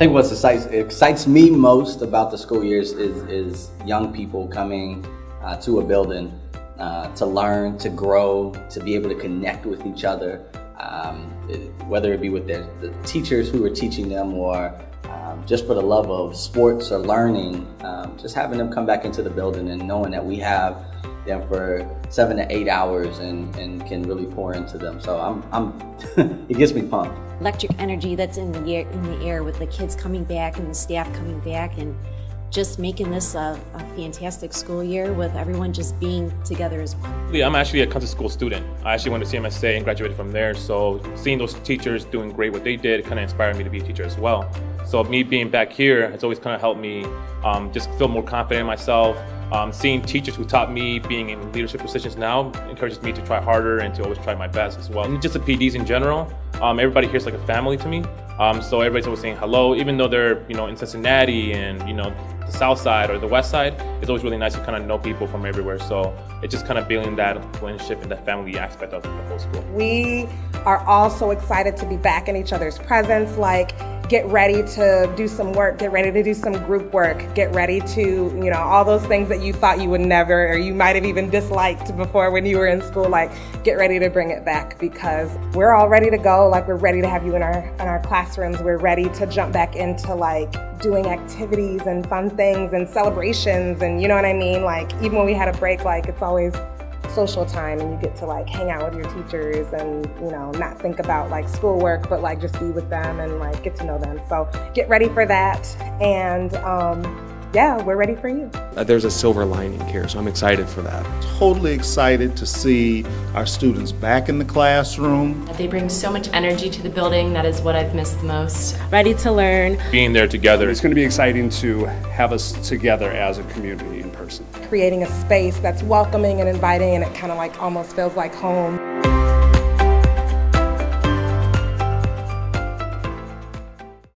think what excites me most about the school years is young people coming to a building to learn, to grow, to be able to connect with each other, whether it be with the teachers who are teaching them or just for the love of sports or learning, just having them come back into the building and knowing that we have them for 7 to 8 hours and can really pour into them. So I'm it gets me pumped. Electric energy that's in the air with the kids coming back and the staff coming back, and just making this a fantastic school year with everyone just being together as one. I'm actually a country school student. I actually went to CMSA and graduated from there. So seeing those teachers doing great what they did kind of inspired me to be a teacher as well. So me being back here has always kind of helped me just feel more confident in myself. Seeing teachers who taught me being in leadership positions now encourages me to try harder and to always try my best as well. And just the PDs in general, everybody here is like a family to me. So everybody's always saying hello, even though they're in Cincinnati and the South Side or the West Side. It's always really nice to kind of know people from everywhere. So it's just kind of building that relationship and that family aspect of the whole school. We are all so excited to be back in each other's presence. Like, get ready to do some work, get ready to do some group work, get ready to, all those things that you thought you would never, or you might have even disliked before when you were in school. Like, get ready to bring it back, because we're all ready to go. Like, we're ready to have you in our classrooms. We're ready to jump back into doing activities and fun things and celebrations, and you know what I mean? Like, even when we had a break, it's always social time, and you get to hang out with your teachers and not think about schoolwork, but just be with them and get to know them. So get ready for that, and yeah, we're ready for you. There's a silver lining here, so I'm excited for that. Totally excited to see our students back in the classroom. They bring so much energy to the building. That is what I've missed the most. Ready to learn. Being there together. It's going to be exciting to have us together as a community in person. Creating a space that's welcoming and inviting, and it kind of almost feels like home.